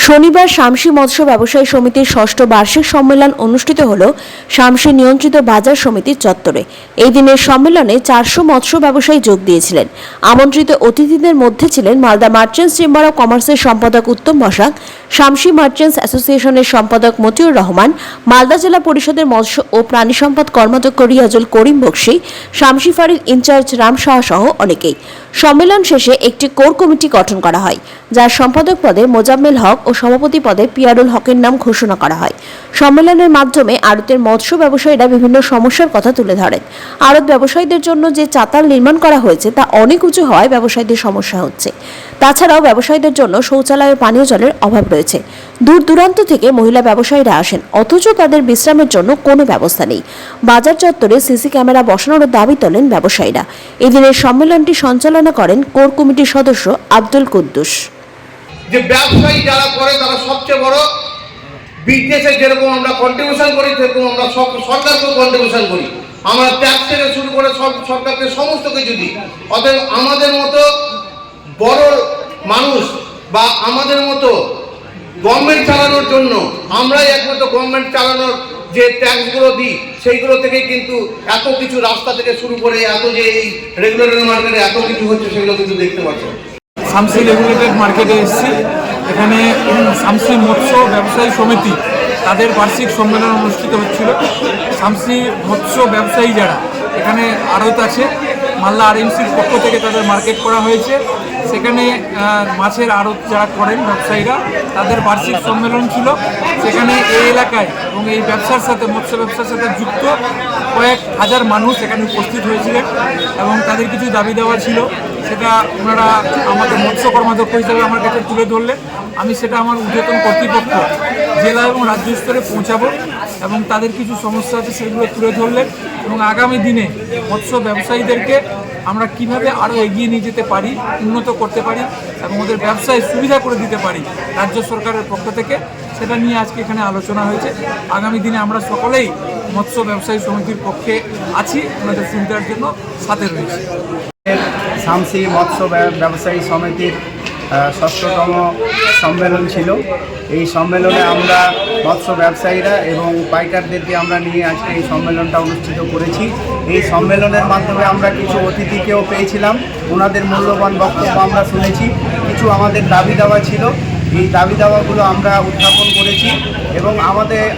শনিবার শামসি মৎস্য ব্যবসায়ী সমিতির ষষ্ঠ বার্ষিক সম্মেলন অনুষ্ঠিত হল শামসি নিয়ন্ত্রিত বাজার সমিতির চত্বরে। এই দিনের সম্মেলনে 400 মৎস্য ব্যবসায়ী যোগ দিয়েছিলেন। আমন্ত্রিত অতিথিদের মধ্যে ছিলেন মালদা মার্চেন্টস চেম্বার অব কমার্সের সম্পাদক উত্তম বসাক, শামসি মার্চেন্টস অ্যাসোসিয়েশনের সম্পাদক মতিউর রহমান, মালদা জেলা পরিষদের মৎস্য ও প্রাণী সম্পদ কর্মাধ্যক্ষ রিয়াজুল করিম বক্সি, শামসি ফাঁড়ির ইনচার্জ রাম সাহা সহ অনেকেই। সম্মেলন শেষে একটি কোর কমিটি গঠন করা হয়, যার সম্পাদক পদে মোজাম্মেল হক ও সভাপতি পদে পিয়ারুল হকের নাম ঘোষণা করা হয়। সম্মেলনের মাধ্যমে আড়তের মৎস্য ব্যবসায়ীরা বিভিন্ন সমস্যার কথা তুলে ধরেন। আড়ত ব্যবসায়ীদের জন্য যে চাতাল নির্মাণ করা হয়েছে তা অনেক উঁচু হওয়ায় ব্যবসায়ীদের সমস্যা হচ্ছে। তাছাড়াও ব্যবসায়ীদের জন্য শৌচালয় ও পানীয় জলের অভাব রয়েছে। দূর দূরান্ত থেকে মহিলা ব্যবসায়ীরা আসেন, অথচ তাদের বিশ্রামের জন্য কোনো ব্যবস্থা নেই। বাজার চত্বরে সিসি ক্যামেরা বসানোর দাবি তোলেন ব্যবসায়ীরা। এদিনের সম্মেলনটি সঞ্চালনা করেন কোর কমিটির সদস্য আব্দুল কুদ্দুস। যে ব্যবসায়ী যারা করে তারা সবচেয়ে বড় বিজনেসে যেরকম আমরা কন্ট্রিবিউশন করি সেরকম আমরা সরকারকেও কন্ট্রিবিউশন করি। আমরা ট্যাক্স থেকে শুরু করে সব সরকারকে সমস্ত কিছু দিই। অতএব আমাদের মতো বড় মানুষ বা আমাদের মতো গভর্নমেন্ট চালানোর জন্য আমরাই একমাত্র গভর্নমেন্ট চালানোর যে ট্যাক্সগুলো দিই সেইগুলো থেকে কিন্তু এত কিছু রাস্তা থেকে শুরু করে এত যে এই রেগুলেটরি মার্কেটে এত কিছু হচ্ছে সেগুলো কিন্তু দেখতে পাচ্ছেন। শামসি রেগুলেটেড মার্কেটে এসেছি। এখানে শামসি মৎস্য ব্যবসায়ী সমিতি তাদের বার্ষিক সম্মেলন অনুষ্ঠিত হচ্ছিল। শামসি মৎস্য ব্যবসায়ী যারা এখানে আড়ত আছে, মালদা আরএমসির পক্ষ থেকে তাদের মার্কেট করা হয়েছে। সেখানে মাছের আড়ত যারা করেন ব্যবসায়ীরা তাদের বার্ষিক সম্মেলন ছিল। সেখানে এই এলাকায় এবং এই ব্যবসার সাথে মৎস্য ব্যবসার সাথে যুক্ত কয়েক হাজার মানুষ এখানে উপস্থিত হয়েছিলেন এবং তাদের কিছু দাবি দেওয়া ছিল। সেটা ওনারা আমাদের মৎস্য কর্মাধ্যক্ষ হিসেবে আমার কাছে তুলে ধরলেন। আমি সেটা আমার ঊর্ধ্বতন কর্তৃপক্ষ জেলা এবং রাজ্য স্তরে পৌঁছাবো এবং তাদের কিছু সমস্যা আছে সেগুলো তুলে ধরলেন এবং আগামী দিনে মৎস্য ব্যবসায়ীদেরকে আমরা কিভাবে আরও এগিয়ে নিয়ে যেতে পারি, উন্নত করতে পারি এবং ওদের ব্যবসায় সুবিধা করে দিতে পারি রাজ্য সরকারের পক্ষ থেকে, সেটা নিয়ে আজকে এখানে আলোচনা হয়েছে। আগামী দিনে আমরা সকলেই মৎস্য ব্যবসায়ী সমিতির পক্ষে আছি, ওনাদের সুবিধার জন্য সাথে রয়েছি। শামসি মৎস্য ব্যবসায়ী সমিতির ষষ্ঠতম সম্মেলন ছিল। এই সম্মেলনে আমরা মৎস্য ব্যবসায়ীরা এবং পাইকারদেরকে আমরা নিয়ে আজকে এই সম্মেলনটা অনুষ্ঠিত করেছি। এই সম্মেলনের মাধ্যমে আমরা কিছু অতিথিকেও পেয়েছিলাম, ওনাদের মূল্যবান বক্তব্য আমরা শুনেছি। কিছু আমাদের দাবি দাওয়া ছিল, এই দাবি দাওয়াগুলো আমরা উত্থাপন করেছি এবং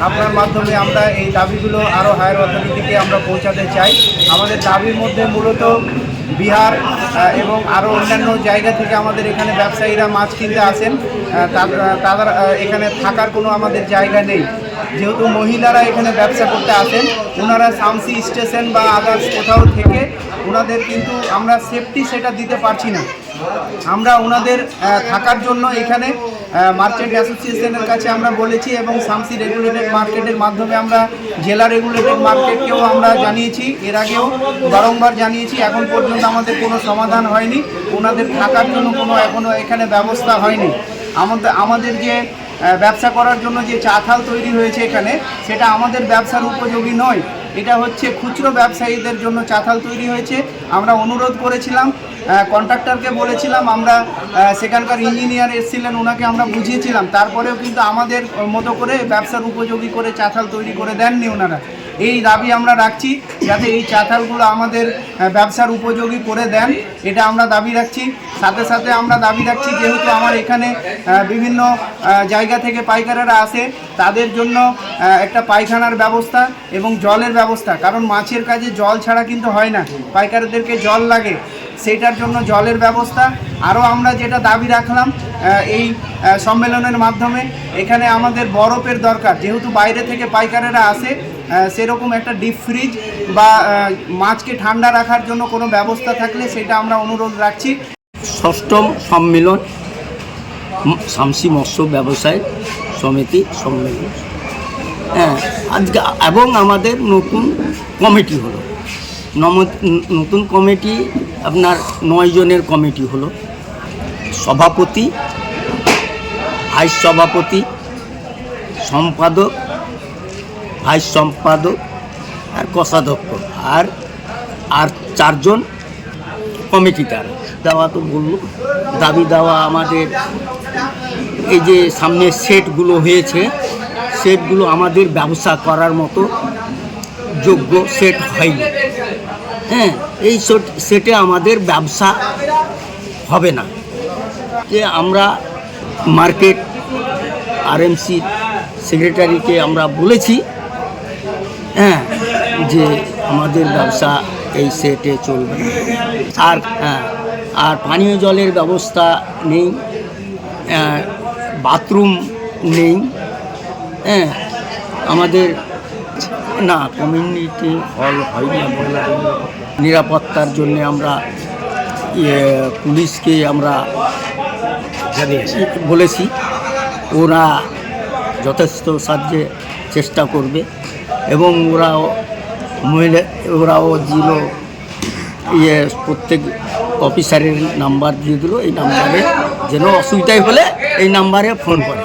আপনার মাধ্যমে আমরা এই দাবিগুলো আরও হায়ার অথরিটিকে আমরা পৌঁছাতে চাই। আমাদের দাবির মধ্যে মূলত বিহার এবং আরও অন্যান্য জায়গা থেকে আমাদের এখানে ব্যবসায়ীরা মাছ কিনতে আসেন। তাদের এখানে থাকার কোনো আমাদের জায়গা নেই। যেহেতু মহিলারা এখানে ব্যবসা করতে আসেন, ওনারা শামসি স্টেশন বা আদার্স কোথাও থেকে ওনাদের কিন্তু আমরা সেফটি সেটা দিতে পারছি না। আমরা ওনাদের থাকার জন্য এখানে মার্চেন্ট অ্যাসোসিয়েশনের কাছে আমরা বলেছি এবং শামসি রেগুলেটেড মার্কেটের মাধ্যমে আমরা জেলা রেগুলেটেড মার্কেটকেও আমরা জানিয়েছি, এর আগেও বারংবার জানিয়েছি। এখন পর্যন্ত আমাদের কোনো সমাধান হয়নি, ওনাদের থাকার জন্য কোনো এখনও এখানে ব্যবস্থা হয়নি। আমাদের যে ব্যবসা করার জন্য যে চাতাল তৈরি হয়েছে এখানে, সেটা আমাদের ব্যবসার উপযোগী নয়। এটা হচ্ছে খুচরো ব্যবসায়ীদের জন্য চাতাল তৈরি হয়েছে। আমরা অনুরোধ করেছিলাম, কন্ট্রাক্টরকে বলেছিলাম, আমরা সেখানকার ইঞ্জিনিয়ার এসেছিলেন, ওনাকে আমরা বুঝিয়েছিলাম, তারপরেও কিন্তু আমাদের মতো করে ব্যবসার উপযোগী করে চাতাল তৈরি করে দেননি ওনারা। এই দাবি আমরা রাখছি যাতে এই চাতালগুলো আমাদের ব্যবসার উপযোগী করে দেন, এটা আমরা দাবি রাখছি। সাথে সাথে আমরা দাবি রাখছি, যেহেতু আমার এখানে বিভিন্ন জায়গা থেকে পাইকারেরা আসে, তাদের জন্য একটা পায়খানার ব্যবস্থা এবং জলের ব্যবস্থা, কারণ মাছের কাজে জল ছাড়া কিন্তু হয় না, পাইকারদেরকে জল লাগে, সেইটার জন্য জলের ব্যবস্থা। আরও আমরা যেটা দাবি রাখলাম এই সম্মেলনের মাধ্যমে, এখানে আমাদের বরফের দরকার, যেহেতু বাইরে থেকে পাইকারেরা আসে, সেরকম একটা ডিপ ফ্রিজ বা মাছকে ঠান্ডা রাখার জন্য কোনো ব্যবস্থা থাকলে সেটা আমরা অনুরোধ রাখছি। ষষ্ঠম সম্মেলন শামসি মৎস্য ব্যবসায়ী সমিতি সম্মেলন, আজকে এবং আমাদের নতুন কমিটি হলো। নতুন কমিটি আপনার 9 জনের কমিটি হলো। সভাপতি, ভাইস সভাপতি, সম্পাদক, ভাইস সম্পাদক আর কোষাধ্যক্ষ আর 4 জন কমিটিদার। দেওয়া তো বলল, দাবি দেওয়া আমাদের এই যে সামনে সেটগুলো হয়েছে, সেটগুলো আমাদের ব্যবসা করার মতো যোগ্য সেট হয়নি। হ্যাঁ, এই সেটে আমাদের ব্যবসা হবে না। যে আমরা মার্কেট আরএমসি সেক্রেটারিকে আমরা বলেছি, হ্যাঁ, যে আমাদের ব্যবসা এই সেটে চলবে না। আর পানীয় জলের ব্যবস্থা নেই, বাথরুম নেই। হ্যাঁ, আমাদের না কমিউনিটি হল হয়নি। নিরাপত্তার জন্য আমরা পুলিশকে আমরা বলেছি, ওরা যথেষ্ট সাহায্যে চেষ্টা করবে এবং ওরাও দিল প্রত্যেক অফিসারের নাম্বার দিয়ে দিল, এই নাম্বারে যেন অসুবিধায় হলে এই নাম্বারে ফোন করে।